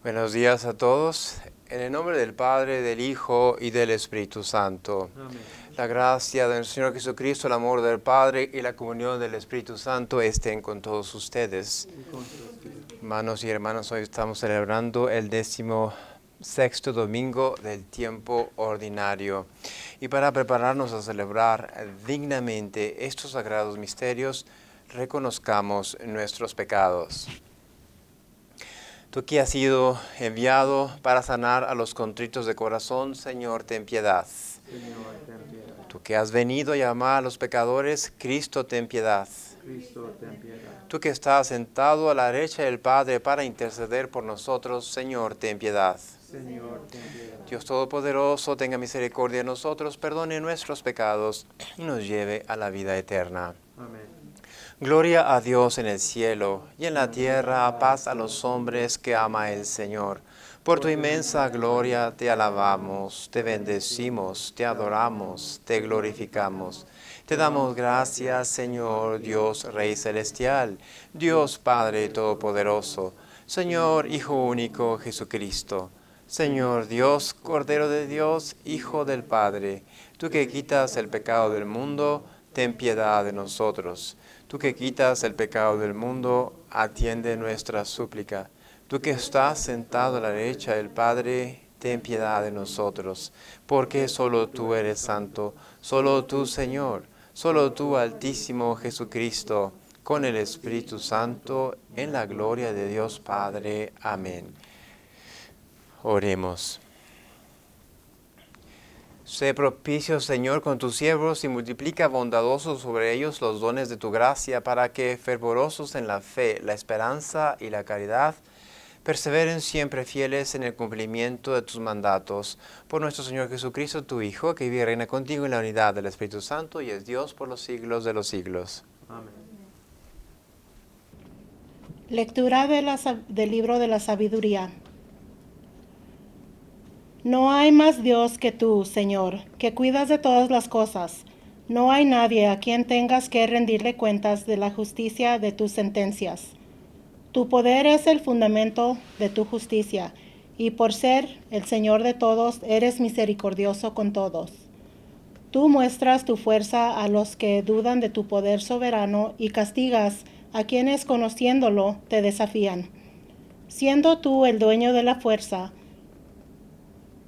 Buenos días a todos. En el nombre del Padre, del Hijo y del Espíritu Santo. Amén. La gracia del Señor Jesucristo, el amor del Padre y la comunión del Espíritu Santo estén con todos ustedes. Y con tu espíritu. Hermanos y hermanas, hoy estamos celebrando el 16º domingo del tiempo ordinario. Y para prepararnos a celebrar dignamente estos sagrados misterios, reconozcamos nuestros pecados. Tú que has sido enviado para sanar a los contritos de corazón, Señor, ten piedad. Señor, ten piedad. Tú que has venido a llamar a los pecadores, Cristo, ten piedad. Cristo, ten piedad. Tú que estás sentado a la derecha del Padre para interceder por nosotros, Señor, ten piedad. Señor, ten piedad. Dios Todopoderoso, tenga misericordia de nosotros, perdone nuestros pecados y nos lleve a la vida eterna. Amén. Gloria a Dios en el cielo y en la tierra paz a los hombres que ama el Señor. Por tu inmensa gloria te alabamos, te bendecimos, te adoramos, te glorificamos. Te damos gracias, Señor Dios Rey Celestial, Dios Padre Todopoderoso, Señor Hijo Único Jesucristo. Señor Dios, Cordero de Dios, Hijo del Padre, tú que quitas el pecado del mundo, ten piedad de nosotros. Tú que quitas el pecado del mundo, atiende nuestra súplica. Tú que estás sentado a la derecha del Padre, ten piedad de nosotros. Porque solo tú eres santo, solo tú, Señor, solo tú, Altísimo Jesucristo, con el Espíritu Santo, en la gloria de Dios Padre. Amén. Oremos. Sé propicio, Señor, con tus siervos y multiplica bondadosos sobre ellos los dones de tu gracia, para que, fervorosos en la fe, la esperanza y la caridad, perseveren siempre fieles en el cumplimiento de tus mandatos. Por nuestro Señor Jesucristo, tu Hijo, que vive y reina contigo en la unidad del Espíritu Santo y es Dios por los siglos de los siglos. Amén. Lectura del libro de la sabiduría. No hay más Dios que tú, Señor, que cuidas de todas las cosas. No hay nadie a quien tengas que rendirle cuentas de la justicia de tus sentencias. Tu poder es el fundamento de tu justicia, y por ser el Señor de todos, eres misericordioso con todos. Tú muestras tu fuerza a los que dudan de tu poder soberano y castigas a quienes, conociéndolo, te desafían. Siendo tú el dueño de la fuerza,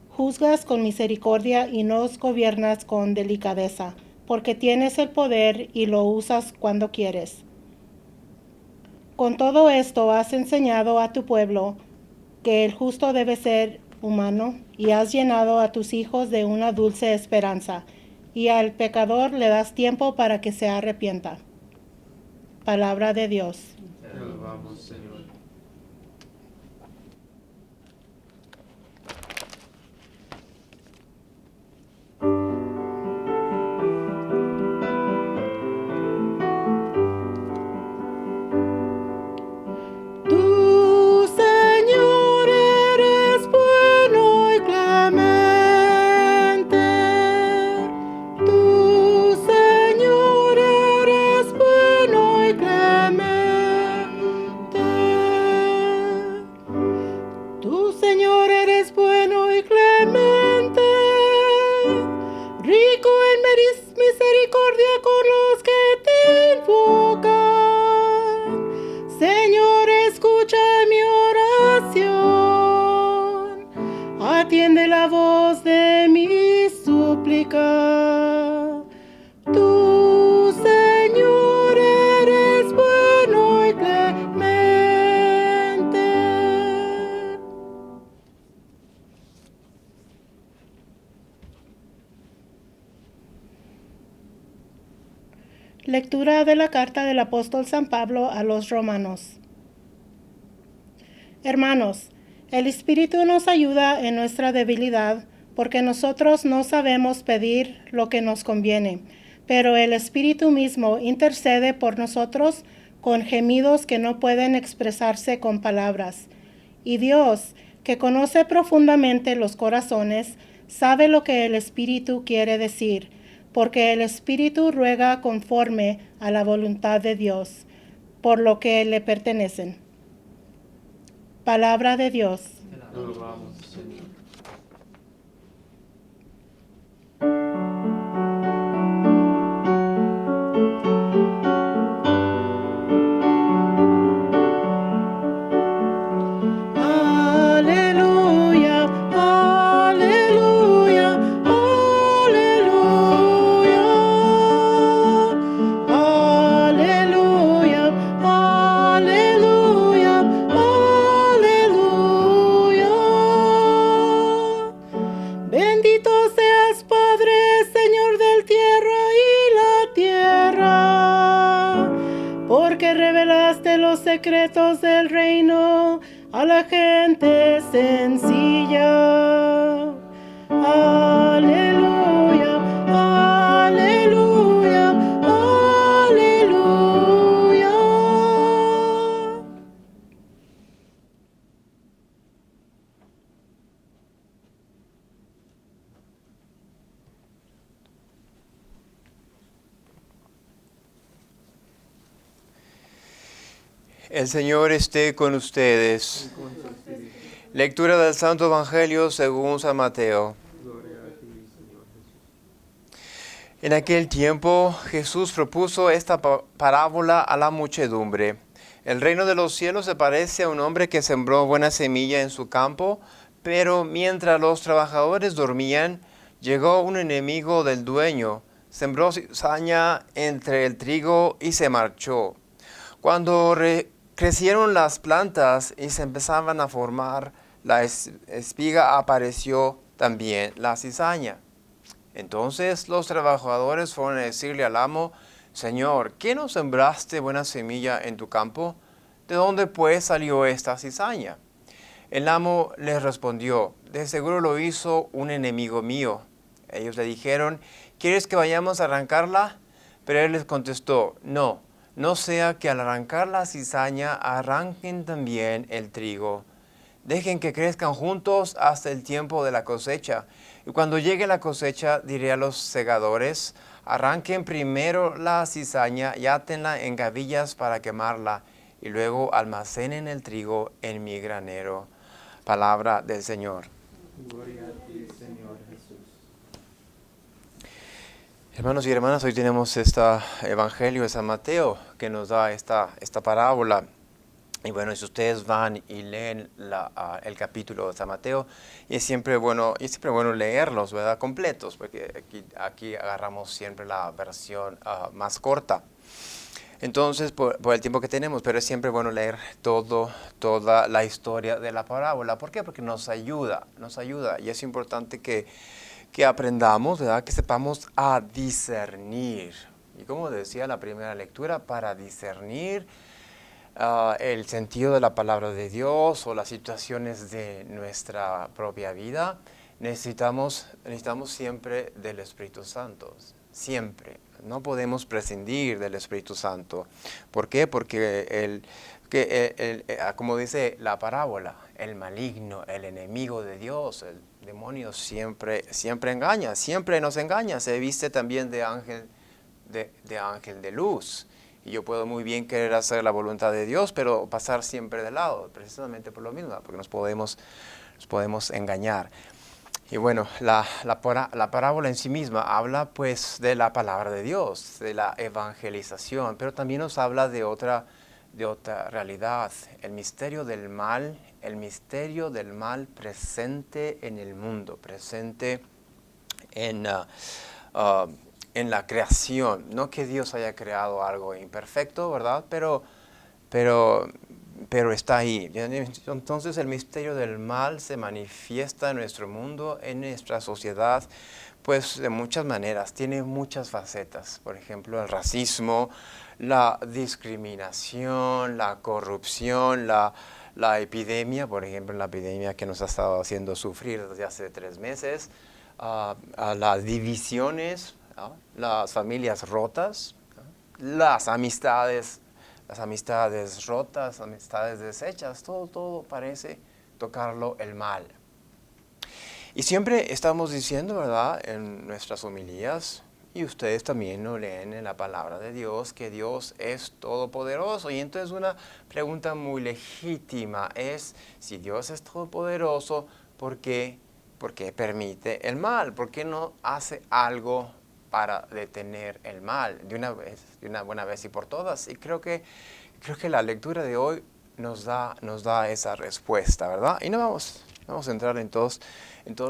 juzgas con misericordia y nos gobiernas con delicadeza, porque tienes el poder y lo usas cuando quieres. Con todo esto has enseñado a tu pueblo que el justo debe ser humano, y has llenado a tus hijos de una dulce esperanza, y al pecador le das tiempo para que se arrepienta. Palabra de Dios. Te alabamos, Señor. Tú, Señor, eres bueno y clemente. Tú, Señor, eres bueno y clemente. Tú, Señor, eres bueno y clemente, rico en misericordia con los que te invocan. Señor, escucha mi oración, atiende la voz de mi súplica. Tú, Señor, eres bueno y clemente. Lectura de la carta del apóstol San Pablo a los romanos. Hermanos, el Espíritu nos ayuda en nuestra debilidad, porque nosotros no sabemos pedir lo que nos conviene, pero el Espíritu mismo intercede por nosotros con gemidos que no pueden expresarse con palabras. Y Dios, que conoce profundamente los corazones, sabe lo que el Espíritu quiere decir, porque el Espíritu ruega conforme a la voluntad de Dios, por lo que le pertenecen. Palabra de Dios. Te alabamos, Señor. Aleluya, aleluya, aleluya. Aleluya, aleluya, aleluya. Bendito seas, Padre, Señor del cielo y la tierra, porque revelaste los secretos del reino a la gente sencilla. Aleluya, aleluya, aleluya. El Señor esté con ustedes. Y con tu espíritu. Lectura del Santo Evangelio según San Mateo. Gloria a ti, Señor Jesús. En aquel tiempo Jesús propuso esta parábola a la muchedumbre. El reino de los cielos se parece a un hombre que sembró buena semilla en su campo, pero mientras los trabajadores dormían, llegó un enemigo del dueño, sembró cizaña entre el trigo y se marchó. Cuando crecieron las plantas y se empezaban a formar la espiga, apareció también la cizaña. Entonces los trabajadores fueron a decirle al amo: Señor, ¿qué no sembraste buena semilla en tu campo? ¿De dónde pues salió esta cizaña? El amo les respondió: de seguro lo hizo un enemigo mío. Ellos le dijeron: ¿quieres que vayamos a arrancarla? Pero él les contestó: no sea que al arrancar la cizaña arranquen también el trigo. Dejen que crezcan juntos hasta el tiempo de la cosecha. Y cuando llegue la cosecha, diré a los segadores: arranquen primero la cizaña y átenla en gavillas para quemarla, y luego almacenen el trigo en mi granero. Palabra del Señor. Gloria a ti, Señor Jesús. Hermanos y hermanas, hoy tenemos este Evangelio de San Mateo que nos da esta parábola. Y bueno, si ustedes van y leen el capítulo de San Mateo, y es siempre bueno leerlos, ¿verdad? Completos, porque aquí agarramos siempre la versión más corta. Entonces, por el tiempo que tenemos, pero es siempre bueno leer toda la historia de la parábola. ¿Por qué? Porque nos ayuda, y es importante que aprendamos, ¿verdad? Que sepamos a discernir. Y como decía la primera lectura, para discernir el sentido de la palabra de Dios o las situaciones de nuestra propia vida, necesitamos siempre del Espíritu Santo. Siempre. No podemos prescindir del Espíritu Santo. ¿Por qué? Porque como dice la parábola, el maligno, el enemigo de Dios, el demonio siempre engaña, siempre nos engaña. Se viste también de ángel de luz. Y yo puedo muy bien querer hacer la voluntad de Dios, pero pasar siempre de lado, precisamente por lo mismo, porque nos podemos engañar. Y bueno, la parábola en sí misma habla pues de la palabra de Dios, de la evangelización, pero también nos habla de otra realidad, el misterio del mal presente en el mundo, presente en la creación. No que Dios haya creado algo imperfecto, ¿verdad? Pero está ahí. Entonces el misterio del mal se manifiesta en nuestro mundo, en nuestra sociedad, pues de muchas maneras, tiene muchas facetas. Por ejemplo, el racismo, la discriminación, la corrupción, la epidemia, por ejemplo, la epidemia que nos ha estado haciendo sufrir desde hace 3 meses, las divisiones, ¿no? Las familias rotas, ¿no? Las amistades rotas, amistades deshechas, todo parece tocarlo el mal. Y siempre estamos diciendo, ¿verdad?, en nuestras homilías, Y ustedes también lo leen en la palabra de Dios, que Dios es todopoderoso. Y entonces una pregunta muy legítima es, si Dios es todopoderoso, ¿por qué permite el mal? ¿Por qué no hace algo para detener el mal de una buena vez y por todas? Y creo que la lectura de hoy nos da esa respuesta, ¿verdad? Y no vamos a entrar en todos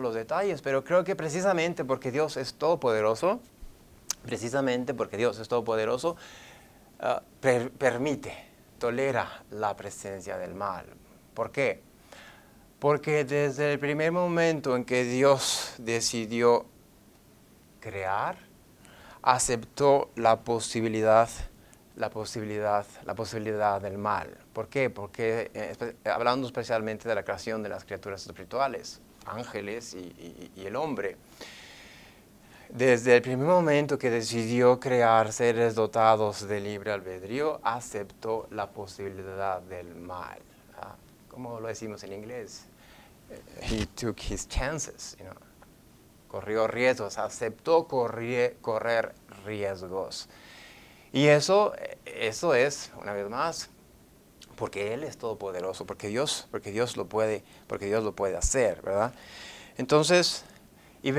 los detalles, pero creo que precisamente porque Dios es todopoderoso, tolera la presencia del mal. ¿Por qué? Porque desde el primer momento en que Dios decidió crear, aceptó la posibilidad del mal. ¿Por qué? Porque hablando especialmente de la creación de las criaturas espirituales, ángeles y el hombre. Desde el primer momento que decidió crear seres dotados de libre albedrío, aceptó la posibilidad del mal. ¿Cómo lo decimos en inglés? He took his chances, corrió riesgos, aceptó correr riesgos. Y eso es, una vez más, porque Él es todopoderoso, porque Dios lo puede hacer, ¿verdad? Entonces, y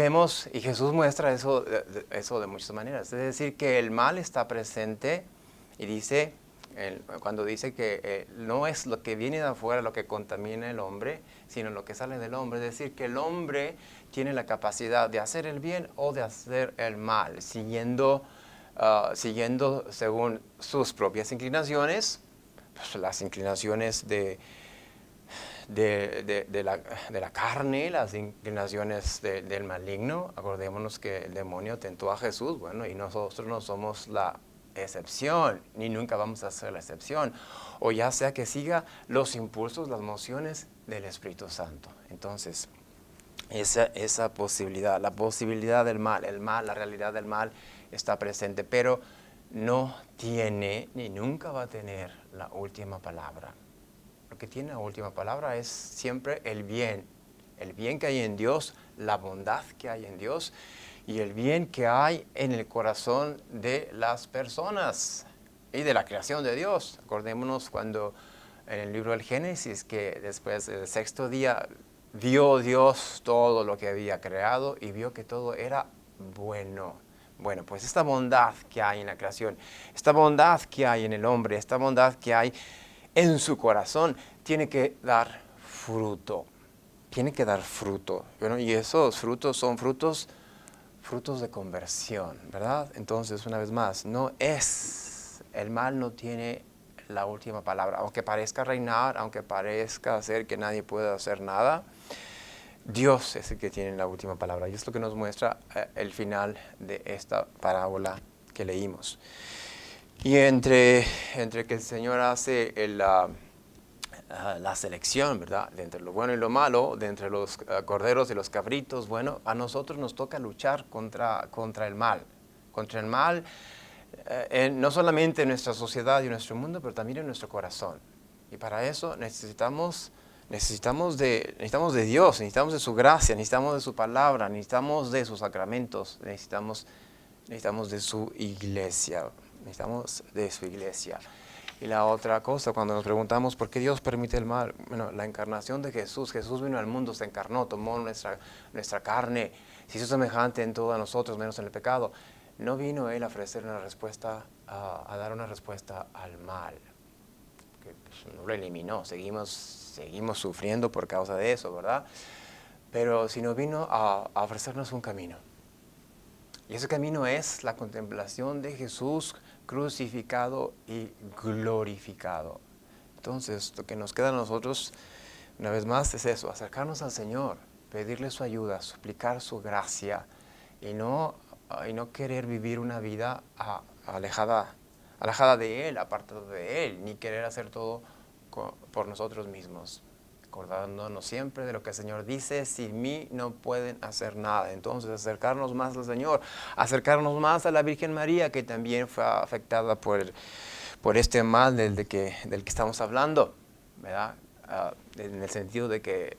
Jesús muestra eso de muchas maneras. Es decir, que el mal está presente y dice, cuando dice que no es lo que viene de afuera lo que contamina el hombre, sino lo que sale del hombre. Es decir, que el hombre tiene la capacidad de hacer el bien o de hacer el mal, siguiendo según sus propias inclinaciones, pues, las inclinaciones de la carne, las inclinaciones del maligno. Acordémonos que el demonio tentó a Jesús, bueno, y nosotros no somos la excepción, ni nunca vamos a ser la excepción, o ya sea que siga los impulsos, las mociones del Espíritu Santo. Entonces, esa posibilidad, la posibilidad del mal, la realidad del mal está presente, pero no tiene ni nunca va a tener la última palabra. Lo que tiene la última palabra es siempre el bien que hay en Dios, la bondad que hay en Dios y el bien que hay en el corazón de las personas y de la creación de Dios. Acordémonos cuando en el libro del Génesis, que después del sexto día vio Dios todo lo que había creado y vio que todo era bueno. Bueno, pues esta bondad que hay en la creación, esta bondad que hay en el hombre, esta bondad que hay en su corazón, tiene que dar fruto. Tiene que dar fruto. Bueno, y esos frutos son frutos de conversión, ¿verdad? Entonces, una vez más, el mal no tiene la última palabra. Aunque parezca reinar, aunque parezca ser que nadie pueda hacer nada, Dios es el que tiene la última palabra. Y es lo que nos muestra el final de esta parábola que leímos. Y entre que el Señor hace la selección, ¿verdad?, de entre lo bueno y lo malo, de entre los corderos y los cabritos, bueno, a nosotros nos toca luchar contra el mal. Contra el mal, no solamente en nuestra sociedad y en nuestro mundo, pero también en nuestro corazón. Y para eso necesitamos de Dios, necesitamos de su gracia, necesitamos de su palabra, necesitamos de sus sacramentos, necesitamos de su iglesia. Y la otra cosa, cuando nos preguntamos por qué Dios permite el mal, bueno, la encarnación de Jesús vino al mundo, se encarnó, tomó nuestra carne, se hizo semejante en todos nosotros, menos en el pecado. No vino Él a ofrecer una respuesta, a dar una respuesta al mal, que pues, no lo eliminó, seguimos sufriendo por causa de eso, ¿verdad? Pero sino vino a ofrecernos un camino. Y ese camino es la contemplación de Jesús crucificado y glorificado. Entonces, lo que nos queda a nosotros, una vez más, es eso, acercarnos al Señor, pedirle su ayuda, suplicar su gracia y no querer vivir una vida alejada de Él, apartado de Él, ni querer hacer todo por nosotros mismos. Acordándonos siempre de lo que el Señor dice, sin mí no pueden hacer nada. Entonces, acercarnos más al Señor, acercarnos más a la Virgen María, que también fue afectada por este mal del que estamos hablando, ¿verdad? En el sentido de que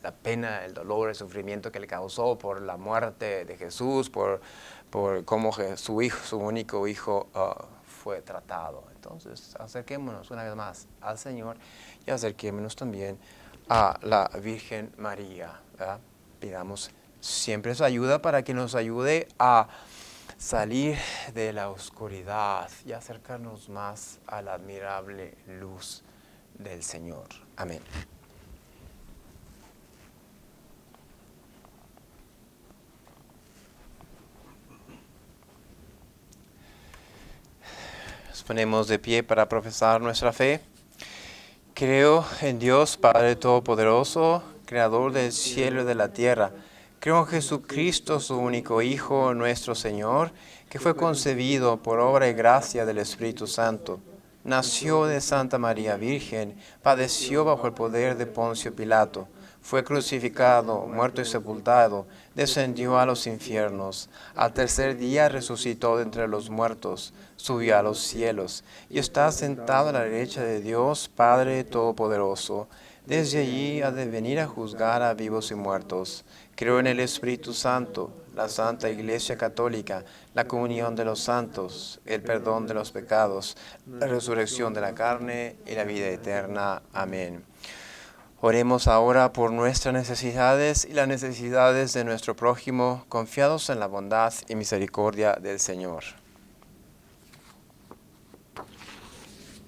la pena, el dolor, el sufrimiento que le causó por la muerte de Jesús, por cómo su hijo, su único hijo, fue tratado. Entonces, acerquémonos una vez más al Señor y acerquémonos también a la Virgen María, ¿verdad? Pidamos siempre su ayuda para que nos ayude a salir de la oscuridad y acercarnos más a la admirable luz del Señor. Amén. Nos ponemos de pie para profesar nuestra fe. Creo en Dios Padre Todopoderoso, Creador del cielo y de la tierra. Creo en Jesucristo, su único Hijo, nuestro Señor, que fue concebido por obra y gracia del Espíritu Santo. Nació de Santa María Virgen, padeció bajo el poder de Poncio Pilato, fue crucificado, muerto y sepultado, descendió a los infiernos. Al tercer día resucitó de entre los muertos, subió a los cielos y está sentado a la derecha de Dios, Padre Todopoderoso. Desde allí ha de venir a juzgar a vivos y muertos. Creo en el Espíritu Santo, la Santa Iglesia Católica, la comunión de los santos, el perdón de los pecados, la resurrección de la carne y la vida eterna. Amén. Oremos ahora por nuestras necesidades y las necesidades de nuestro prójimo, confiados en la bondad y misericordia del Señor.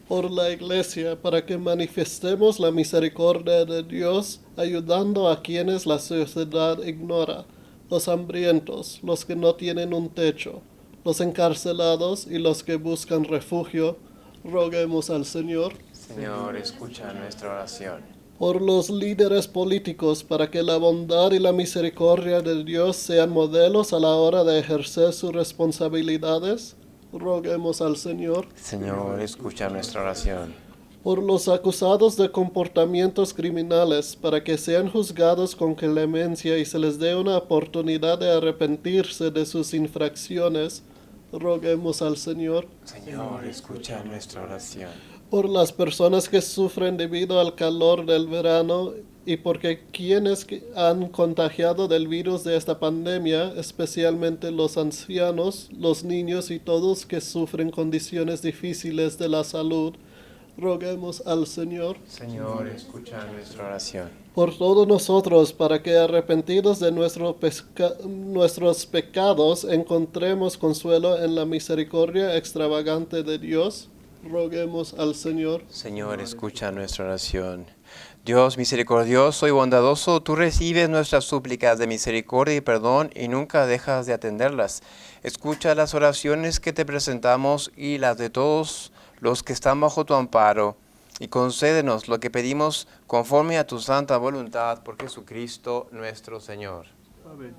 Por la Iglesia, para que manifestemos la misericordia de Dios, ayudando a quienes la sociedad ignora, los hambrientos, los que no tienen un techo, los encarcelados y los que buscan refugio, roguemos al Señor. Señor, escucha nuestra oración. Por los líderes políticos, para que la bondad y la misericordia de Dios sean modelos a la hora de ejercer sus responsabilidades, roguemos al Señor. Señor, escucha nuestra oración. Por los acusados de comportamientos criminales, para que sean juzgados con clemencia y se les dé una oportunidad de arrepentirse de sus infracciones, roguemos al Señor. Señor, escucha nuestra oración. Por las personas que sufren debido al calor del verano y porque quienes han contagiado del virus de esta pandemia, especialmente los ancianos, los niños y todos que sufren condiciones difíciles de la salud, roguemos al Señor. Señor, escucha nuestra oración. Por todos nosotros, para que arrepentidos de nuestros pecados encontremos consuelo en la misericordia extravagante de Dios, roguemos al Señor. Señor, escucha nuestra oración. Dios misericordioso y bondadoso, tú recibes nuestras súplicas de misericordia y perdón y nunca dejas de atenderlas. Escucha las oraciones que te presentamos y las de todos los que están bajo tu amparo, y concédenos lo que pedimos conforme a tu santa voluntad por Jesucristo nuestro Señor. Amén.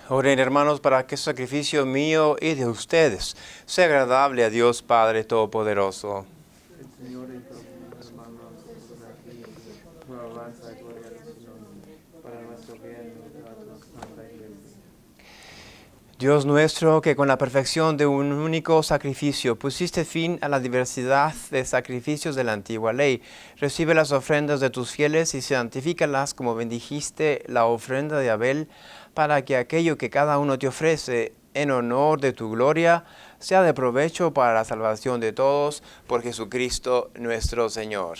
Oren, hermanos, para que el sacrificio mío y de ustedes sea agradable a Dios Padre Todopoderoso. El Señor entró en las manos nosotros a ti, tu alabanza y gloria a tu nombre, para nuestro bien y de toda tu santa iglesia. Dios nuestro, que con la perfección de un único sacrificio pusiste fin a la diversidad de sacrificios de la antigua ley, recibe las ofrendas de tus fieles y santifícalas como bendijiste la ofrenda de Abel, para que aquello que cada uno te ofrece en honor de tu gloria sea de provecho para la salvación de todos, por Jesucristo nuestro Señor.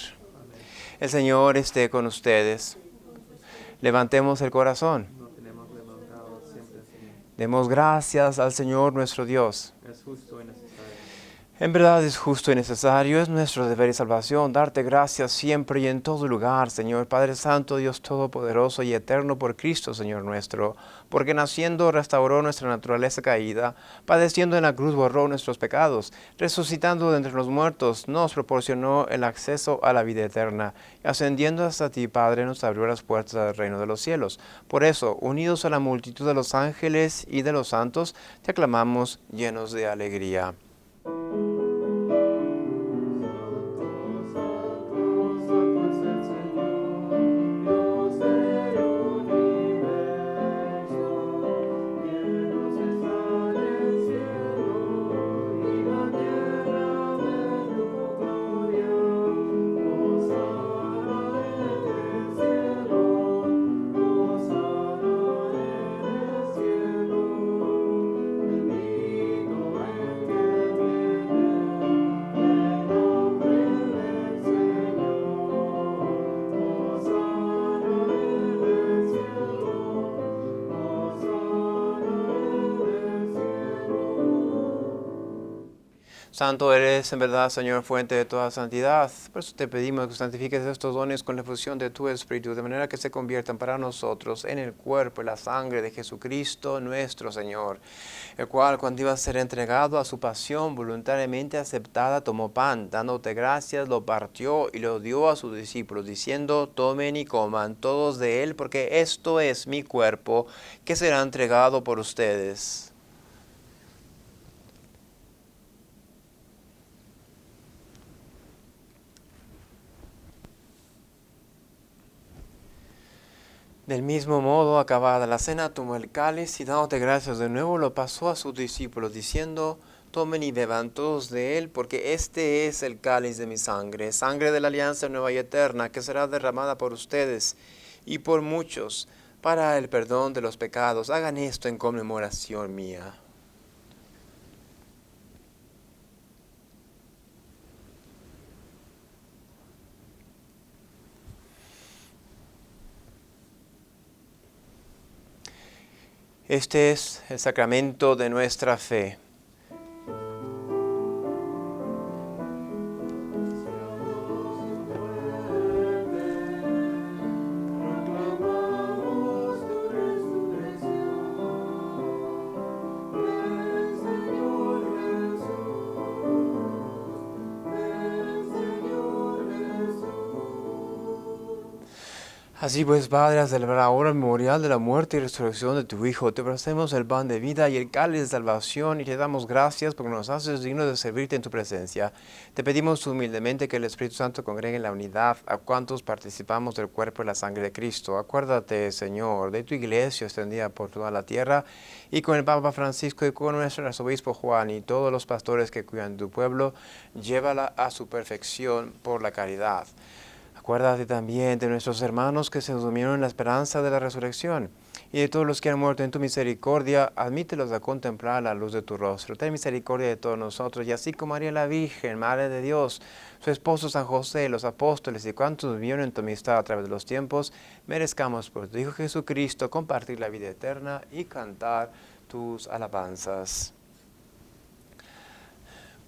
El Señor esté con ustedes. Levantemos el corazón. No tenemos levantado siempre, Señor. Demos gracias al Señor nuestro Dios. Es justo y necesario. En verdad es justo y necesario, es nuestro deber y salvación, darte gracias siempre y en todo lugar, Señor Padre Santo, Dios Todopoderoso y Eterno por Cristo, Señor nuestro, porque naciendo restauró nuestra naturaleza caída, padeciendo en la cruz borró nuestros pecados, resucitando de entre los muertos, nos proporcionó el acceso a la vida eterna, y ascendiendo hasta ti, Padre, nos abrió las puertas del reino de los cielos. Por eso, unidos a la multitud de los ángeles y de los santos, te aclamamos llenos de alegría. Santo eres en verdad, Señor, fuente de toda santidad. Por eso te pedimos que santifiques estos dones con la efusión de tu Espíritu, de manera que se conviertan para nosotros en el cuerpo y la sangre de Jesucristo nuestro Señor, el cual, cuando iba a ser entregado a su pasión voluntariamente aceptada, tomó pan, dándote gracias, lo partió y lo dio a sus discípulos, diciendo: tomen y coman todos de él, porque esto es mi cuerpo, que será entregado por ustedes. Del mismo modo, acabada la cena, tomó el cáliz y dándote gracias de nuevo, lo pasó a sus discípulos, diciendo: tomen y beban todos de él, porque este es el cáliz de mi sangre, sangre de la alianza nueva y eterna, que será derramada por ustedes y por muchos, para el perdón de los pecados. Hagan esto en conmemoración mía. Este es el sacramento de nuestra fe. Así pues, Padre, al celebrar ahora el memorial de la muerte y resurrección de tu Hijo, te ofrecemos el pan de vida y el cáliz de salvación y te damos gracias porque nos haces dignos de servirte en tu presencia. Te pedimos humildemente que el Espíritu Santo congregue en la unidad a cuantos participamos del cuerpo y la sangre de Cristo. Acuérdate, Señor, de tu iglesia extendida por toda la tierra y con el Papa Francisco y con nuestro arzobispo Juan y todos los pastores que cuidan de tu pueblo, llévala a su perfección por la caridad. Acuérdate también de nuestros hermanos que se durmieron en la esperanza de la resurrección, y de todos los que han muerto en tu misericordia, admítelos a contemplar la luz de tu rostro. Ten misericordia de todos nosotros, y así como María la Virgen, Madre de Dios, su esposo San José, los apóstoles y cuantos vivieron en tu amistad a través de los tiempos, merezcamos por tu Hijo Jesucristo compartir la vida eterna y cantar tus alabanzas.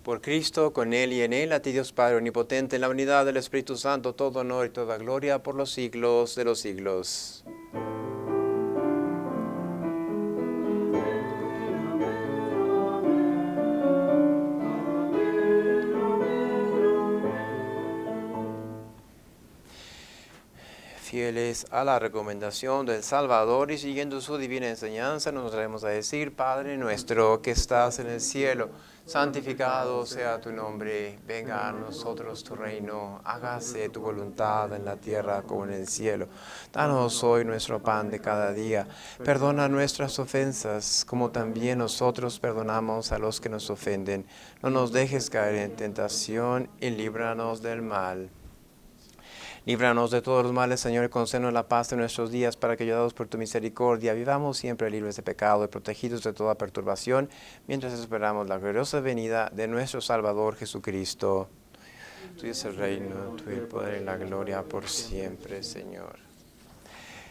Por Cristo, con Él y en Él, a ti Dios Padre Omnipotente, en la unidad del Espíritu Santo, todo honor y toda gloria por los siglos de los siglos. Fieles a la recomendación del Salvador y siguiendo su divina enseñanza, nos traemos a decir: Padre nuestro que estás en el cielo, santificado sea tu nombre, venga a nosotros tu reino, hágase tu voluntad en la tierra como en el cielo. Danos hoy nuestro pan de cada día, perdona nuestras ofensas, como también nosotros perdonamos a los que nos ofenden. No nos dejes caer en tentación y líbranos del mal. Líbranos de todos los males, Señor, y concédenos la paz de nuestros días, para que, ayudados por tu misericordia, vivamos siempre libres de pecado y protegidos de toda perturbación, mientras esperamos la gloriosa venida de nuestro Salvador Jesucristo. Tuyo es el reino, tuyo el poder y la gloria por siempre, Señor.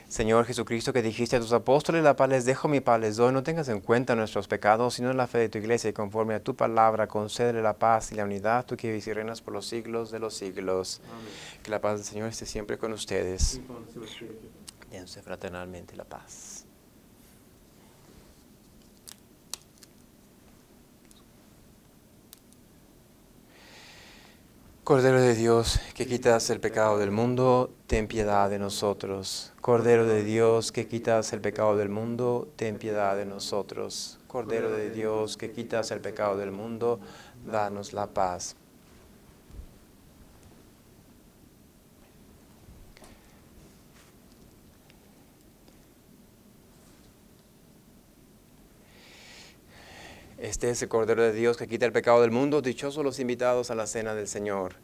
Señor Jesucristo, que dijiste a tus apóstoles: la paz les dejo, mi paz les doy, no tengas en cuenta nuestros pecados, sino en la fe de tu iglesia, y conforme a tu palabra, concédele la paz y la unidad, tú que vives y reinas por los siglos de los siglos. Amén. Que la paz del Señor esté siempre con ustedes. Y con su espíritu. Dense fraternalmente la paz. Cordero de Dios, que quitas el pecado del mundo, ten piedad de nosotros. Cordero de Dios, que quitas el pecado del mundo, ten piedad de nosotros. Cordero de Dios, que quitas el pecado del mundo, danos la paz. Este es el Cordero de Dios que quita el pecado del mundo. Dichosos los invitados a la cena del Señor.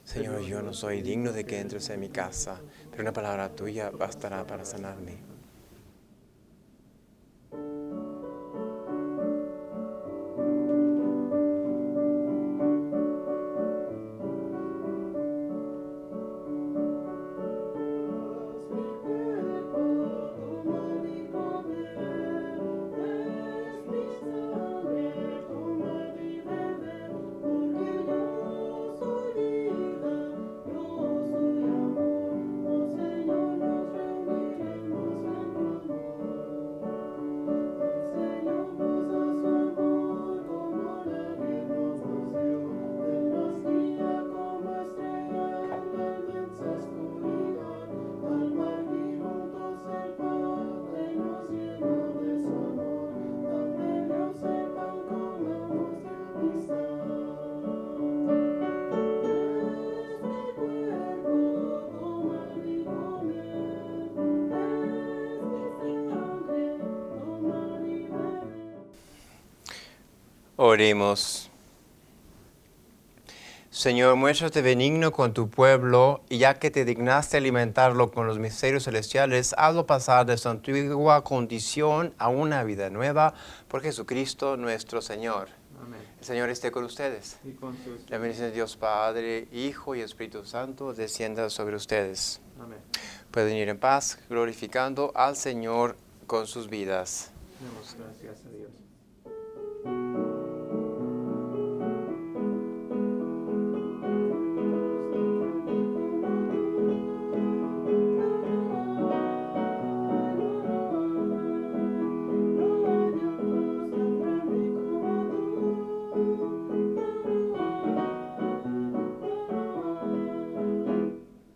Señor, yo no soy digno de que entres en mi casa, pero una palabra tuya bastará para sanarme. Oremos. Señor, muéstrate benigno con tu pueblo, y ya que te dignaste alimentarlo con los misterios celestiales, hazlo pasar de su antigua condición a una vida nueva, por Jesucristo nuestro Señor. Amén. El Señor esté con ustedes. Y con su espíritu. La bendición de Dios Padre, Hijo y Espíritu Santo descienda sobre ustedes. Amén. Pueden ir en paz, glorificando al Señor con sus vidas. Demos gracias a Dios.